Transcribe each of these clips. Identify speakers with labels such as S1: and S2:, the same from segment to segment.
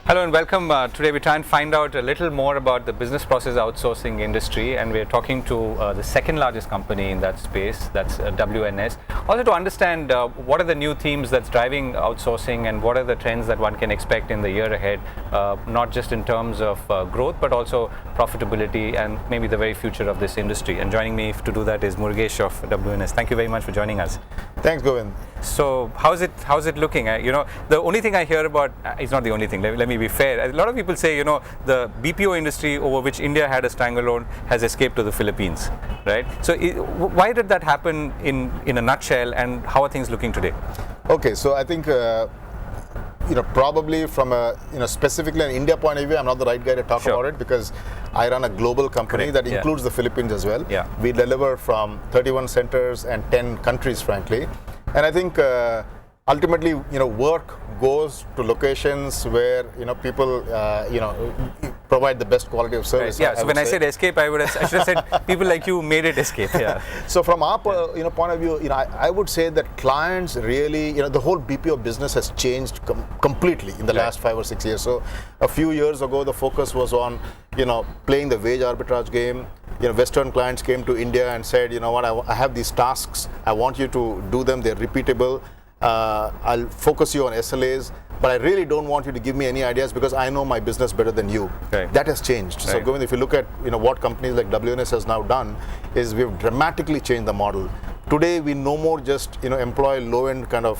S1: Hello and welcome. Today we try and find out a little more about the business process outsourcing industry, and we're talking to the second largest company in that space, that's WNS. Also to understand what are the new themes that's driving outsourcing and what are the trends that one can expect in the year ahead, not just in terms of growth but also profitability and maybe the very future of this industry. And joining me to do that is Murugesh of WNS. Thank you very much for joining us.
S2: Thanks, Govind.
S1: So how's it looking? The only thing I hear about, it's not the only thing, let me be fair. A lot of people say, the BPO industry over which India had a stranglehold has escaped to the Philippines, right? So why did that happen in a nutshell, and how are things looking today?
S2: Okay, so I think, probably from a, specifically an India point of view, I'm not the right guy to talk about it because I run a global company that includes the Philippines as well.
S1: Yeah.
S2: We deliver from 31 centers and 10 countries, frankly. And I think ultimately, work goes to locations where, people, provide the best quality of service.
S1: Right. Yeah, so when I said escape, I should have said people like you made it escape. Yeah.
S2: So from our point of view, I would say that clients really, the whole BPO business has changed completely in the last 5 or 6 years. So a few years ago, the focus was on, playing the wage arbitrage game. Western clients came to India and said, I have these tasks. I want you to do them. They're repeatable. I'll focus you on SLAs, but I really don't want you to give me any ideas because I know my business better than you.
S1: Right.
S2: That has changed.
S1: Right.
S2: So Govind, if you look at what companies like WNS has now done, is we've dramatically changed the model. Today we no more just employ low-end kind of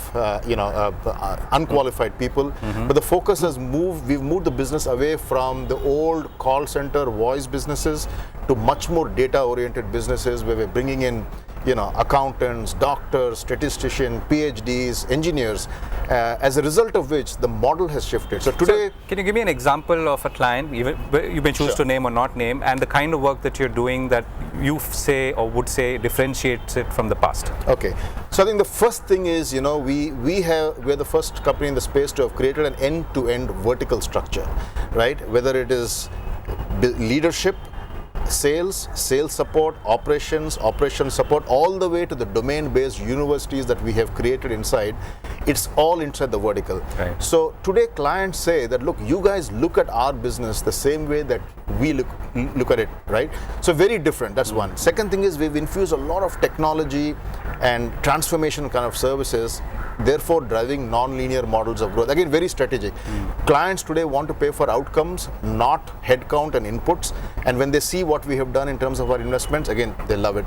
S2: unqualified people, but the focus has moved. We've moved the business away from the old call center voice businesses to much more data-oriented businesses where we're bringing in accountants, doctors, statisticians, PhDs, engineers, as a result of which the model has shifted. So today...
S1: So can you give me an example of a client, you may choose to name or not name, and the kind of work that you're doing that you say or would say differentiates it from the past?
S2: Okay. So I think the first thing is, we're the first company in the space to have created an end-to-end vertical structure, right? Whether it is leadership, sales support, operations support, all the way to the domain-based universities that we have created inside. It's all inside the vertical.
S1: Right.
S2: So today clients say that, look, you guys look at our business the same way that we look at it, right? So very different, that's one. Second thing is we've infused a lot of technology and transformation kind of services, therefore driving non-linear models of growth. Again, very strategic. Clients today want to pay for outcomes, not headcount and inputs. And when they see what we have done in terms of our investments, again, they love it.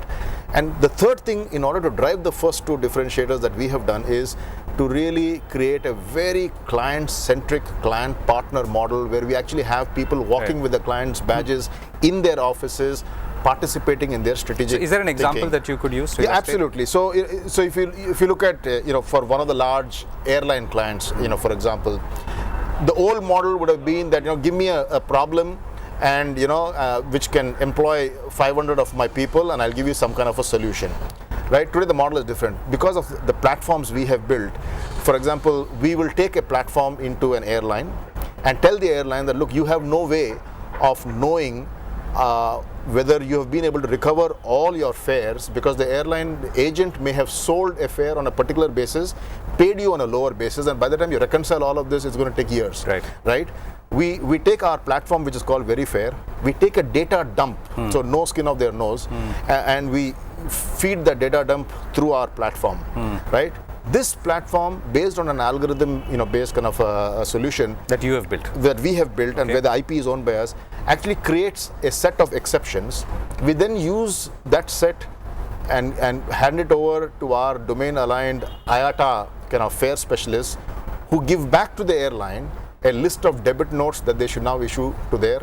S2: And the third thing, in order to drive the first two differentiators that we have done, is to really create a very client-centric, client-partner model where we actually have people walking with the client's badges in their offices, participating in their strategic.
S1: So is there an example
S2: thinking
S1: that you could use?
S2: Yeah, absolutely. So if you look at for one of the large airline clients, for example, the old model would have been that give me a problem and which can employ 500 of my people, and I'll give you some kind of a solution. Right? Today the model is different because of the platforms we have built. For example, we will take a platform into an airline and tell the airline that, look, you have no way of knowing whether you have been able to recover all your fares because the airline agent may have sold a fare on a particular basis, paid you on a lower basis, and by the time you reconcile all of this, it's going to take years. Right? We take our platform, which is called Verifair, we take a data dump, so no skin off their nose, and we feed the data dump through our platform, right? This platform, based on an algorithm, based kind of a solution
S1: that you have built,
S2: that we have built, and where the IP is owned by us, actually creates a set of exceptions. We then use that set and hand it over to our domain-aligned IATA kind of fare specialists, who give back to the airline a list of debit notes that they should now issue to their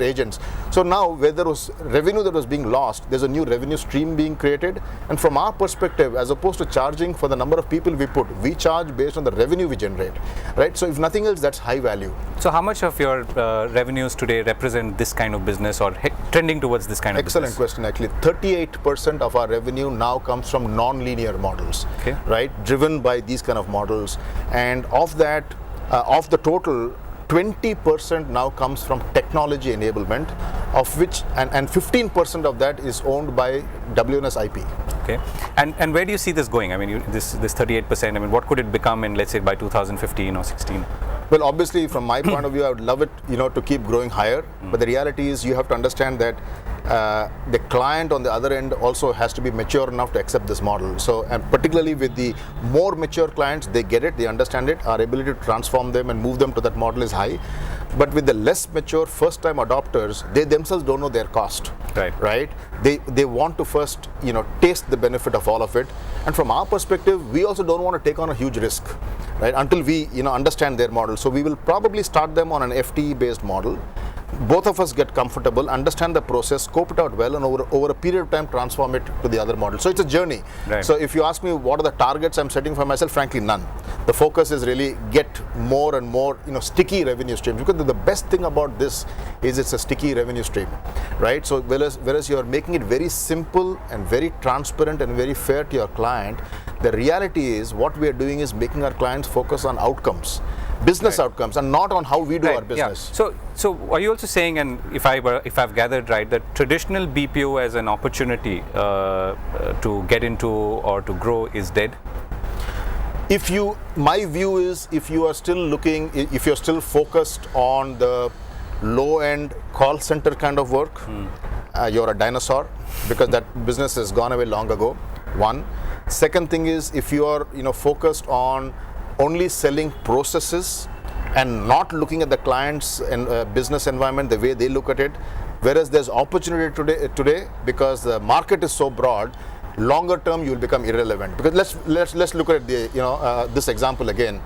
S2: agents. So now, where there was revenue that was being lost, there's a new revenue stream being created. And from our perspective, as opposed to charging for the number of people we charge based on the revenue we generate, right? So if nothing else, that's high value.
S1: So how much of your revenues today represent this kind of business or trending towards this kind of business?
S2: Excellent question, actually. 38% of our revenue now comes from non-linear models, right? Driven by these kind of models. And of that, of the total, 20% now comes from technology enablement, of which, and 15% of that is owned by WNS IP.
S1: Okay, and where do you see this going? I mean, this 38%. I mean, what could it become in, let's say, by 2015 or 16?
S2: Well, obviously, from my point of view, I would love it, to keep growing higher. But the reality is, you have to understand that the client on the other end also has to be mature enough to accept this model. So, and particularly with the more mature clients, they get it, they understand it. Our ability to transform them and move them to that model is high. But with the less mature first-time adopters, they themselves don't know their cost. Right? They want to first, taste the benefit of all of it. And from our perspective, we also don't want to take on a huge risk, right? Until we, understand their model. So we will probably start them on an FTE-based model. Both of us get comfortable, understand the process, scope it out well, and over a period of time transform it to the other model. So it's a journey.
S1: Right.
S2: So if you ask me what are the targets I'm setting for myself, frankly none. The focus is really get more and more sticky revenue streams, because the best thing about this is it's a sticky revenue stream, right? So whereas you're making it very simple and very transparent and very fair to your client, the reality is what we are doing is making our clients focus on outcomes. Business outcomes, and not on how we do our business.
S1: Yeah. So are you also saying, and if I've gathered right, that traditional BPO as an opportunity to get into or to grow is dead?
S2: My view is, if you're still focused on the low-end call center kind of work, you're a dinosaur, because that business has gone away long ago. One. Second thing is, if you are focused on only selling processes and not looking at the client's business environment the way they look at it, whereas there's opportunity today because the market is so broad, longer term you will become irrelevant. Because let's look at this example again.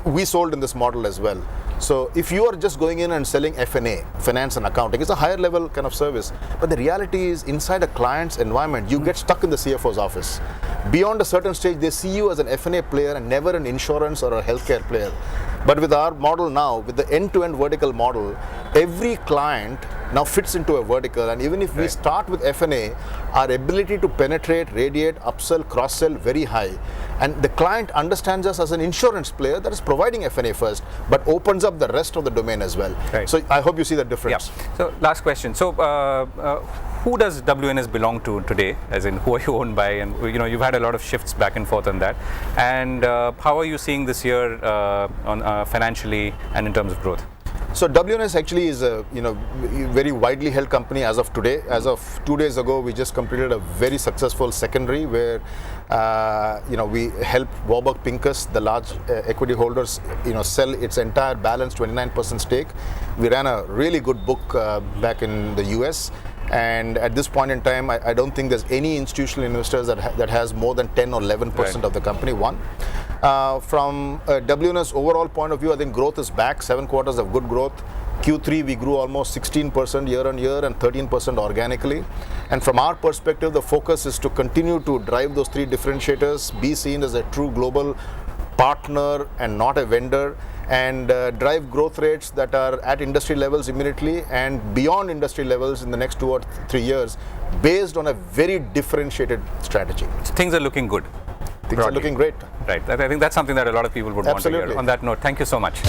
S2: We sold in this model as well. So if you are just going in and selling F&A, finance and accounting, it's a higher level kind of service. But the reality is, inside a client's environment, you get stuck in the CFO's office. Beyond a certain stage, they see you as an F&A player and never an insurance or a healthcare player. But with our model now, with the end-to-end vertical model, every client now fits into a vertical. And even if we start with F&A, our ability to penetrate, radiate, upsell, cross-sell, very high. And the client understands us as an insurance player that is providing F&A first, but opens up the rest of the domain as well.
S1: Right.
S2: So I hope you see the difference.
S1: Yeah. So last question. So who does WNS belong to today? As in, who are you owned by? And you've had a lot of shifts back and forth on that. And how are you seeing this year on financially and in terms of growth?
S2: So WNS actually is a very widely held company as of today. As of 2 days ago, we just completed a very successful secondary where we helped Warburg Pincus, the large equity holders, sell its entire balance 29% stake. We ran a really good book back in the US. And at this point in time, I don't think there's any institutional investors that has more than 10 or 11% of the company. One. From a WNS overall point of view, I think growth is back. 7 quarters of good growth. Q3, we grew almost 16% year on year and 13% organically. And from our perspective, the focus is to continue to drive those 3 differentiators, be seen as a true global partner and not a vendor, and drive growth rates that are at industry levels immediately and beyond industry levels in the next 2 or 3 years, based on a very differentiated strategy.
S1: So things are looking good.
S2: Things are looking great.
S1: Right. I think that's something that a lot of people would want to hear. On that note, thank you so much.